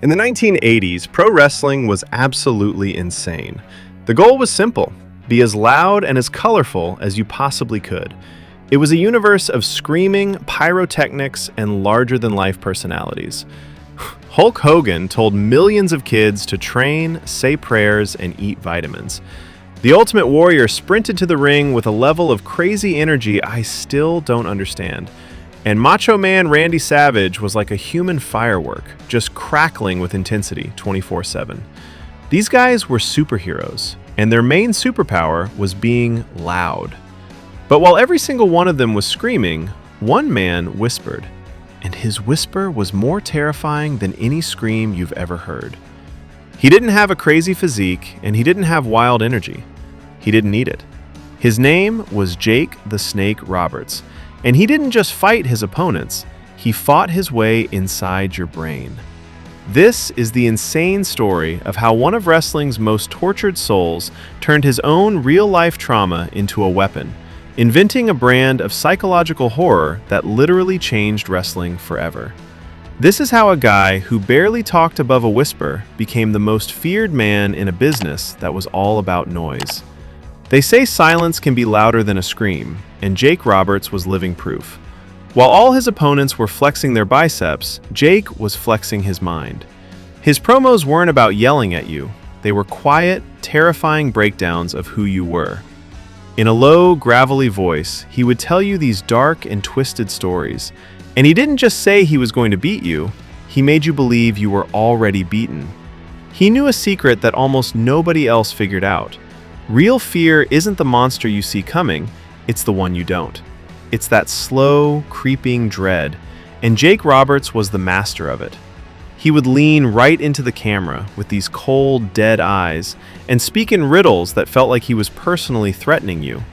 In the 1980s, pro wrestling was absolutely insane. The goal was simple: be as loud and as colorful as you possibly could. It was a universe of screaming, pyrotechnics, and larger-than-life personalities. Hulk Hogan told millions of kids to train, say prayers, and eat vitamins. The Ultimate Warrior sprinted to the ring with a level of crazy energy I still don't understand. And Macho Man Randy Savage was like a human firework, just crackling with intensity 24/7. These guys were superheroes, and their main superpower was being loud. But while every single one of them was screaming, one man whispered. And his whisper was more terrifying than any scream you've ever heard. He didn't have a crazy physique, and he didn't have wild energy. He didn't need it. His name was Jake the Snake Roberts, and he didn't just fight his opponents, he fought his way inside your brain. This is the insane story of how one of wrestling's most tortured souls turned his own real-life trauma into a weapon, inventing a brand of psychological horror that literally changed wrestling forever. This is how a guy who barely talked above a whisper became the most feared man in a business that was all about noise. They say silence can be louder than a scream, and Jake Roberts was living proof. While all his opponents were flexing their biceps, Jake was flexing his mind. His promos weren't about yelling at you. They were quiet, terrifying breakdowns of who you were. In a low, gravelly voice, he would tell you these dark and twisted stories. And he didn't just say he was going to beat you, he made you believe you were already beaten. He knew a secret that almost nobody else figured out. Real fear isn't the monster you see coming, it's the one you don't. It's that slow, creeping dread, and Jake Roberts was the master of it. He would lean right into the camera with these cold, dead eyes and speak in riddles that felt like he was personally threatening you.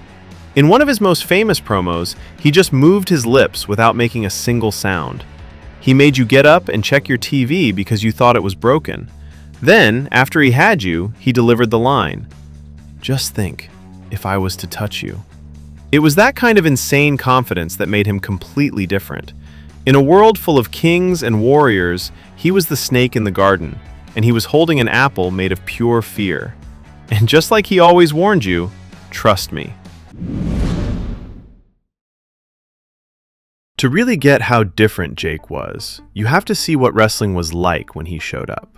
In one of his most famous promos, he just moved his lips without making a single sound. He made you get up and check your TV because you thought it was broken. Then, after he had you, he delivered the line, "Just think, if I was to touch you." It was that kind of insane confidence that made him completely different. In a world full of kings and warriors, he was the snake in the garden, and he was holding an apple made of pure fear. And just like he always warned you, trust me. To really get how different Jake was, you have to see what wrestling was like when he showed up.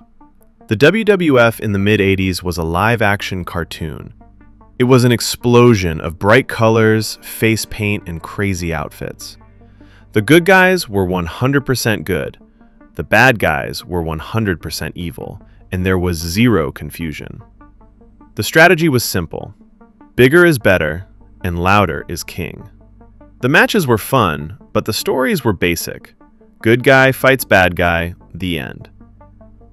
The WWF in the mid-80s was a live-action cartoon. It was an explosion of bright colors, face paint, and crazy outfits. The good guys were 100% good. The bad guys were 100% evil, and there was zero confusion. The strategy was simple. Bigger is better, and louder is king. The matches were fun, but the stories were basic. Good guy fights bad guy, the end.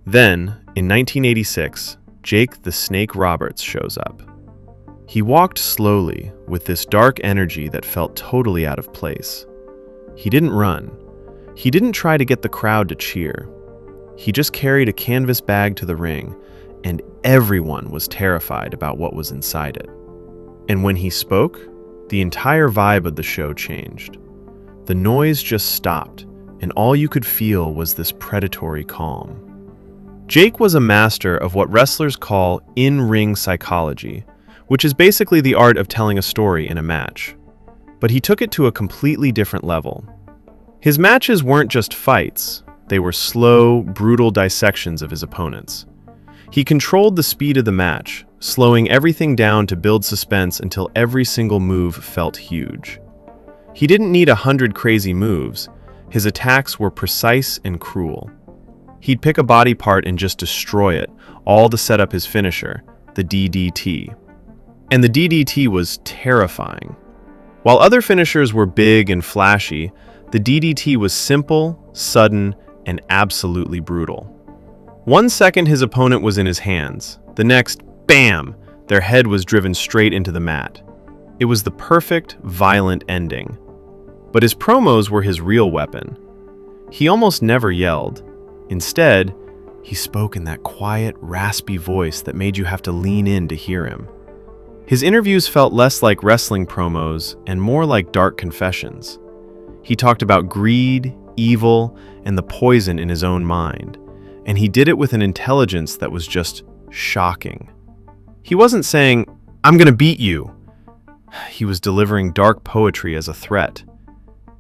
Then, in 1986, Jake the Snake Roberts shows up. He walked slowly with this dark energy that felt totally out of place. He didn't run. He didn't try to get the crowd to cheer. He just carried a canvas bag to the ring, and everyone was terrified about what was inside it. And when he spoke, the entire vibe of the show changed. The noise just stopped, and all you could feel was this predatory calm. Jake was a master of what wrestlers call in-ring psychology, which is basically the art of telling a story in a match. But he took it to a completely different level. His matches weren't just fights, they were slow, brutal dissections of his opponents. He controlled the speed of the match, slowing everything down to build suspense until every single move felt huge. He didn't need 100 crazy moves, his attacks were precise and cruel. He'd pick a body part and just destroy it, all to set up his finisher, the DDT. And the DDT was terrifying. While other finishers were big and flashy, the DDT was simple, sudden, and absolutely brutal. 1 second his opponent was in his hands, the next, bam, their head was driven straight into the mat. It was the perfect, violent ending. But his promos were his real weapon. He almost never yelled. Instead, he spoke in that quiet, raspy voice that made you have to lean in to hear him. His interviews felt less like wrestling promos and more like dark confessions. He talked about greed, evil, and the poison in his own mind. and he did it with an intelligence that was just shocking. He wasn't saying, "I'm gonna beat you." He was delivering dark poetry as a threat.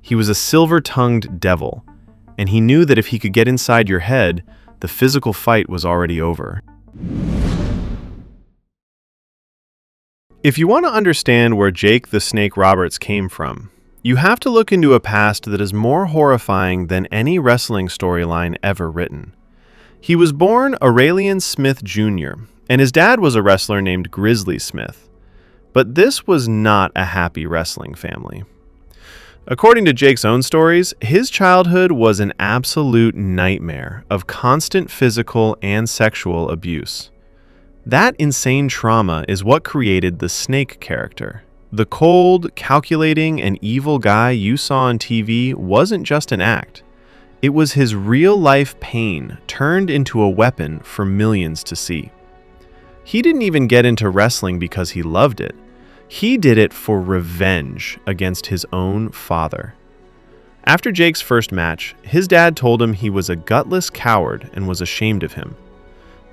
He was a silver-tongued devil, and he knew that if he could get inside your head, the physical fight was already over. If you want to understand where Jake the Snake Roberts came from, you have to look into a past that is more horrifying than any wrestling storyline ever written. He was born Aurelian Smith Jr., and his dad was a wrestler named Grizzly Smith. But this was not a happy wrestling family. According to Jake's own stories, his childhood was an absolute nightmare of constant physical and sexual abuse. That insane trauma is what created the Snake character. The cold, calculating, and evil guy you saw on TV wasn't just an act. It was his real-life pain turned into a weapon for millions to see. He didn't even get into wrestling because he loved it. He did it for revenge against his own father. After Jake's first match, his dad told him he was a gutless coward and was ashamed of him.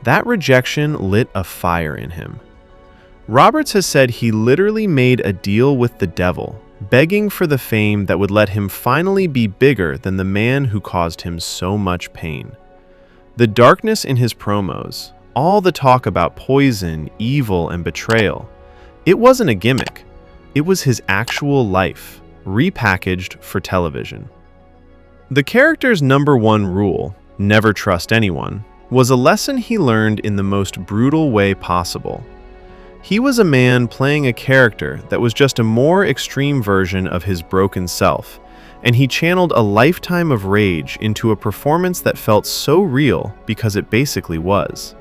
That rejection lit a fire in him. Roberts has said he literally made a deal with the devil, begging for the fame that would let him finally be bigger than the man who caused him so much pain. The darkness in his promos, all the talk about poison, evil, and betrayal, it wasn't a gimmick. It was his actual life, repackaged for television. The character's #1 rule, never trust anyone, was a lesson he learned in the most brutal way possible. He was a man playing a character that was just a more extreme version of his broken self, and he channeled a lifetime of rage into a performance that felt so real because it basically was.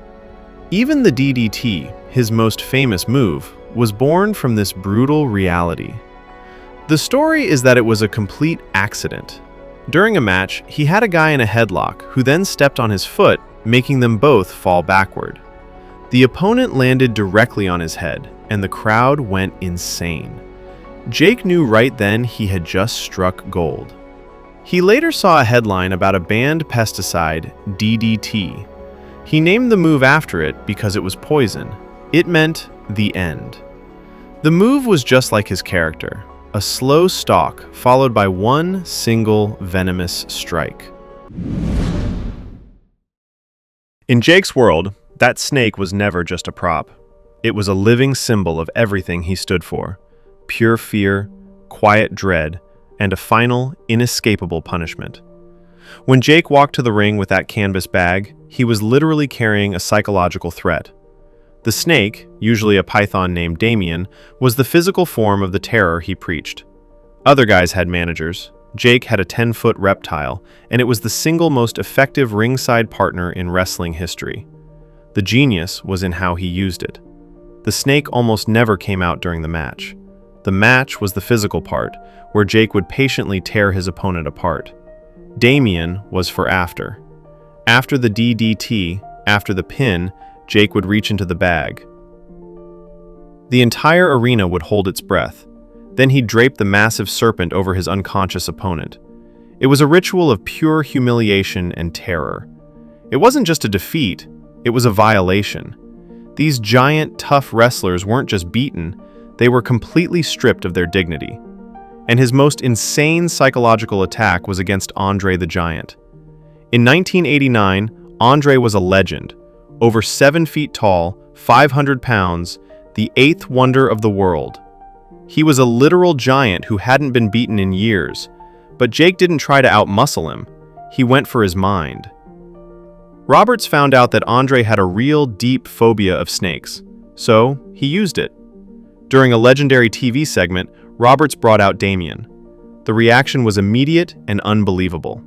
Even the DDT, his most famous move, was born from this brutal reality. The story is that it was a complete accident. During a match, he had a guy in a headlock who then stepped on his foot, making them both fall backward. The opponent landed directly on his head, and the crowd went insane. Jake knew right then he had just struck gold. He later saw a headline about a banned pesticide, DDT. He named the move after it because it was poison. It meant the end. The move was just like his character, a slow stalk followed by one single venomous strike. In Jake's world, that snake was never just a prop. It was a living symbol of everything he stood for: pure fear, quiet dread, and a final, inescapable punishment. When Jake walked to the ring with that canvas bag, he was literally carrying a psychological threat. The snake, usually a python named Damien, was the physical form of the terror he preached. Other guys had managers. Jake had a 10-foot reptile, and it was the single most effective ringside partner in wrestling history. The genius was in how he used it. The snake almost never came out during the match. The match was the physical part, where Jake would patiently tear his opponent apart. Damien was for after. After the DDT, after the pin, Jake would reach into the bag. The entire arena would hold its breath. Then he'd drape the massive serpent over his unconscious opponent. It was a ritual of pure humiliation and terror. It wasn't just a defeat, it was a violation. These giant, tough wrestlers weren't just beaten, they were completely stripped of their dignity. And his most insane psychological attack was against André the Giant. In 1989, André was a legend. Over 7 feet tall, 500 pounds, the 8th wonder of the world. He was a literal giant who hadn't been beaten in years, but Jake didn't try to outmuscle him. He went for his mind. Roberts found out that André had a real deep phobia of snakes, so he used it. During a legendary TV segment, Roberts brought out Damien. The reaction was immediate and unbelievable.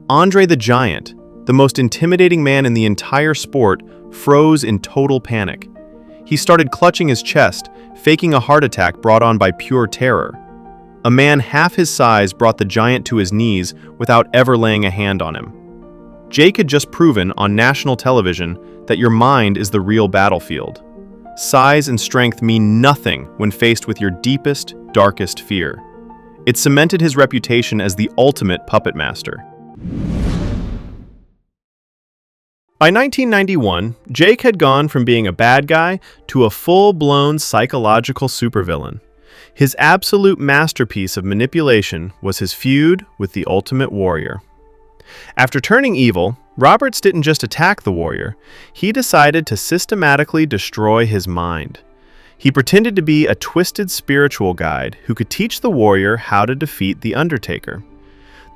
André the Giant, the most intimidating man in the entire sport, froze in total panic. He started clutching his chest, faking a heart attack brought on by pure terror. A man half his size brought the giant to his knees without ever laying a hand on him. Jake had just proven on national television that your mind is the real battlefield. Size and strength mean nothing when faced with your deepest, darkest fear. It cemented his reputation as the ultimate puppet master. By 1991, Jake had gone from being a bad guy to a full-blown psychological supervillain. His absolute masterpiece of manipulation was his feud with the Ultimate Warrior. After turning evil, Roberts didn't just attack the warrior, he decided to systematically destroy his mind. He pretended to be a twisted spiritual guide who could teach the warrior how to defeat the Undertaker.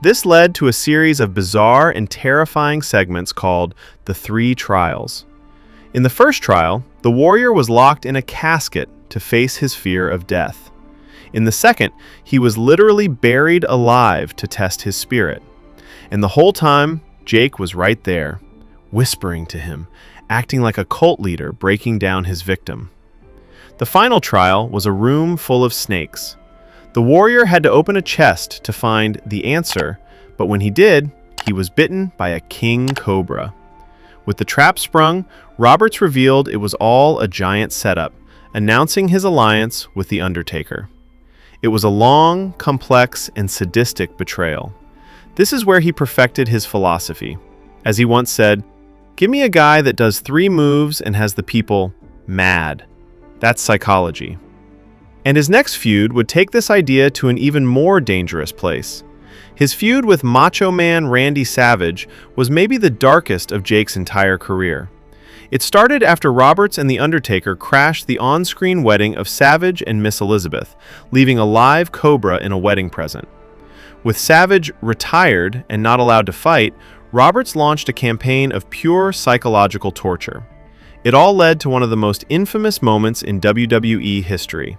This led to a series of bizarre and terrifying segments called the Three Trials. In the first trial, the warrior was locked in a casket to face his fear of death. In the second, he was literally buried alive to test his spirit. And the whole time, Jake was right there, whispering to him, acting like a cult leader breaking down his victim. The final trial was a room full of snakes. The warrior had to open a chest to find the answer, but when he did, he was bitten by a king cobra. With the trap sprung, Roberts revealed it was all a giant setup, announcing his alliance with the Undertaker. It was a long, complex, and sadistic betrayal. This is where he perfected his philosophy. As he once said, "Give me a guy that does 3 moves and has the people mad. That's psychology." And his next feud would take this idea to an even more dangerous place. His feud with Macho Man Randy Savage was maybe the darkest of Jake's entire career. It started after Roberts and The Undertaker crashed the on-screen wedding of Savage and Miss Elizabeth, leaving a live cobra in a wedding present. With Savage retired and not allowed to fight, Roberts launched a campaign of pure psychological torture. It all led to one of the most infamous moments in WWE history.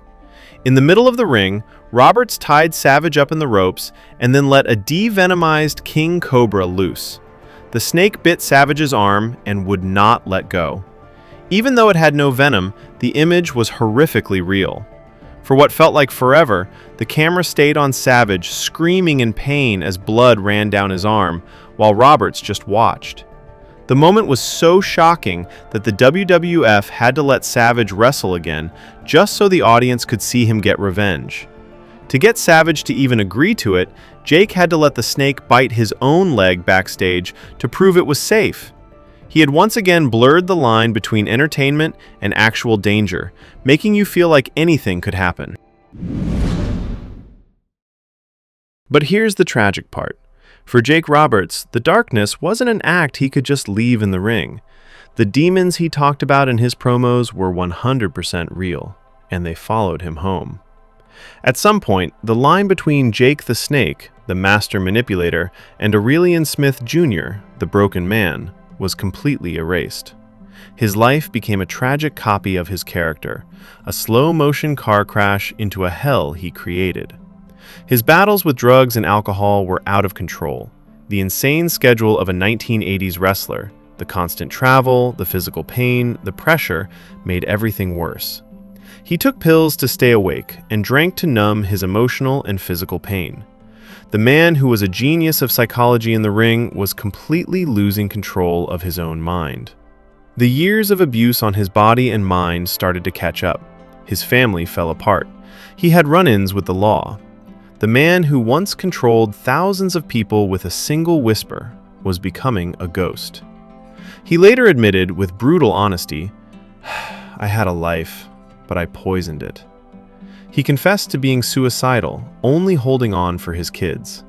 In the middle of the ring, Roberts tied Savage up in the ropes and then let a devenomized king cobra loose. The snake bit Savage's arm and would not let go. Even though it had no venom, the image was horrifically real. For what felt like forever, the camera stayed on Savage, screaming in pain as blood ran down his arm, while Roberts just watched. The moment was so shocking that the WWF had to let Savage wrestle again, just so the audience could see him get revenge. To get Savage to even agree to it, Jake had to let the snake bite his own leg backstage to prove it was safe. He had once again blurred the line between entertainment and actual danger, making you feel like anything could happen. But here's the tragic part. For Jake Roberts, the darkness wasn't an act he could just leave in the ring. The demons he talked about in his promos were 100% real, and they followed him home. At some point, the line between Jake the Snake, the master manipulator, and Aurelian Smith Jr., the broken man, was completely erased. His life became a tragic copy of his character, a slow-motion car crash into a hell he created. His battles with drugs and alcohol were out of control. The insane schedule of a 1980s wrestler, the constant travel, the physical pain, the pressure, made everything worse. He took pills to stay awake and drank to numb his emotional and physical pain. The man who was a genius of psychology in the ring was completely losing control of his own mind. The years of abuse on his body and mind started to catch up. His family fell apart. He had run-ins with the law. The man who once controlled thousands of people with a single whisper was becoming a ghost. He later admitted with brutal honesty, "I had a life, but I poisoned it." He confessed to being suicidal, only holding on for his kids.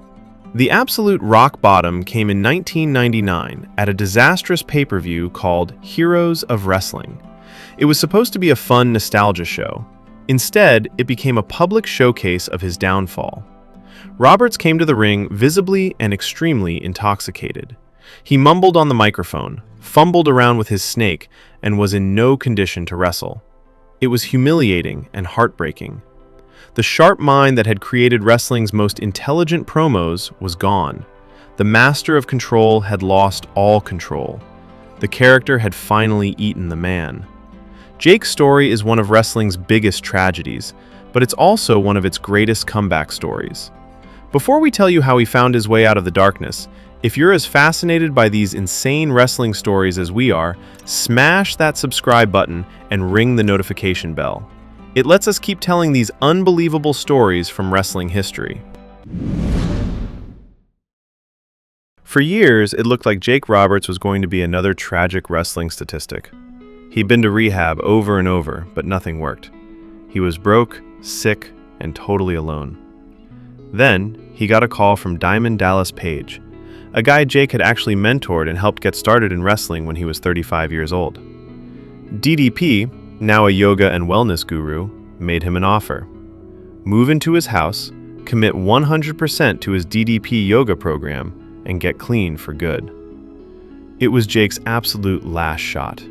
The absolute rock bottom came in 1999 at a disastrous pay-per-view called Heroes of Wrestling. It was supposed to be a fun nostalgia show. Instead, it became a public showcase of his downfall. Roberts came to the ring visibly and extremely intoxicated. He mumbled on the microphone, fumbled around with his snake, and was in no condition to wrestle. It was humiliating and heartbreaking. The sharp mind that had created wrestling's most intelligent promos was gone. The master of control had lost all control. The character had finally eaten the man. Jake's story is one of wrestling's biggest tragedies, but it's also one of its greatest comeback stories. Before we tell you how he found his way out of the darkness, if you're as fascinated by these insane wrestling stories as we are, smash that subscribe button and ring the notification bell. It lets us keep telling these unbelievable stories from wrestling history. For years, it looked like Jake Roberts was going to be another tragic wrestling statistic. He'd been to rehab over and over, but nothing worked. He was broke, sick, and totally alone. Then, he got a call from Diamond Dallas Page, a guy Jake had actually mentored and helped get started in wrestling when he was 35 years old. DDP, now a yoga and wellness guru, made him an offer. Move into his house, commit 100% to his DDP yoga program, and get clean for good. It was Jake's absolute last shot.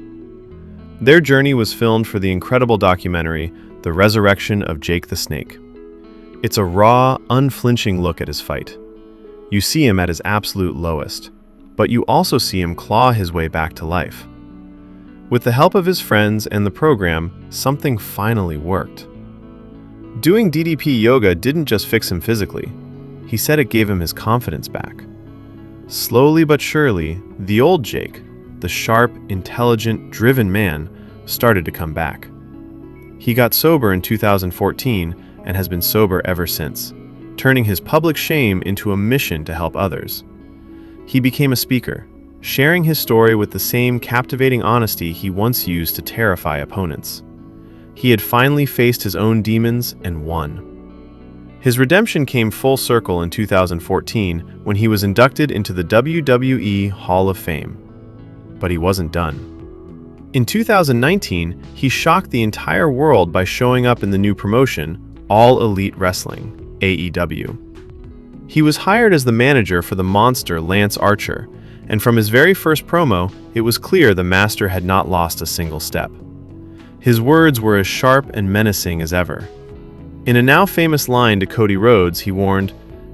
Their journey was filmed for the incredible documentary, The Resurrection of Jake the Snake. It's a raw, unflinching look at his fight. You see him at his absolute lowest, but you also see him claw his way back to life. With the help of his friends and the program, something finally worked. Doing DDP yoga didn't just fix him physically. He said it gave him his confidence back. Slowly but surely, the old Jake, the sharp, intelligent, driven man, started to come back. He got sober in 2014 and has been sober ever since, turning his public shame into a mission to help others. He became a speaker, sharing his story with the same captivating honesty he once used to terrify opponents. He had finally faced his own demons and won. His redemption came full circle in 2014 when he was inducted into the WWE Hall of Fame. But he wasn't done. In 2019, he shocked the entire world by showing up in the new promotion, All Elite Wrestling, AEW. He was hired as the manager for the monster Lance Archer, and from his very first promo, it was clear the master had not lost a single step. His words were as sharp and menacing as ever. In a now famous line to Cody Rhodes, he warned,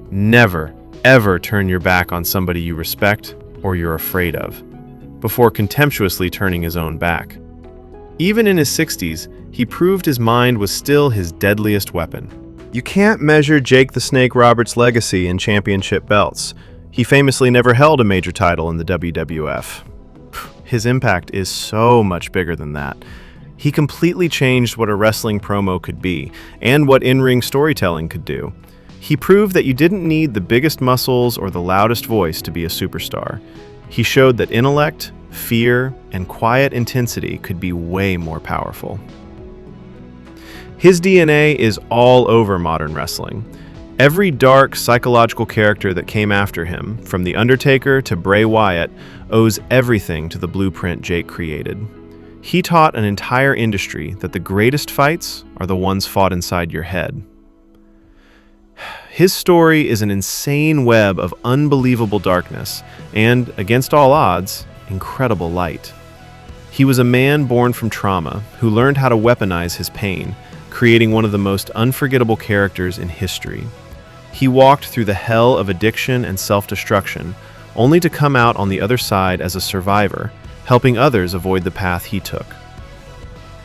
"Never, ever turn your back on somebody you respect or you're afraid of," before contemptuously turning his own back. Even in his 60s, he proved his mind was still his deadliest weapon. You can't measure Jake the Snake Roberts' legacy in championship belts. He famously never held a major title in the WWF. His impact is so much bigger than that. He completely changed what a wrestling promo could be, and what in-ring storytelling could do. He proved that you didn't need the biggest muscles or the loudest voice to be a superstar. He showed that intellect, fear, and quiet intensity could be way more powerful. His DNA is all over modern wrestling. Every dark, psychological character that came after him, from The Undertaker to Bray Wyatt, owes everything to the blueprint Jake created. He taught an entire industry that the greatest fights are the ones fought inside your head. His story is an insane web of unbelievable darkness and, against all odds, incredible light. He was a man born from trauma who learned how to weaponize his pain, creating one of the most unforgettable characters in history. He walked through the hell of addiction and self-destruction, only to come out on the other side as a survivor, helping others avoid the path he took.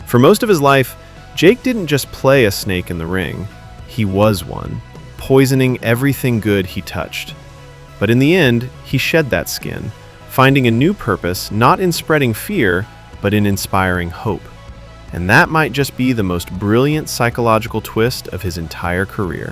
For most of his life, Jake didn't just play a snake in the ring, he was one, poisoning everything good he touched. But in the end, he shed that skin, finding a new purpose not in spreading fear, but in inspiring hope. And that might just be the most brilliant psychological twist of his entire career.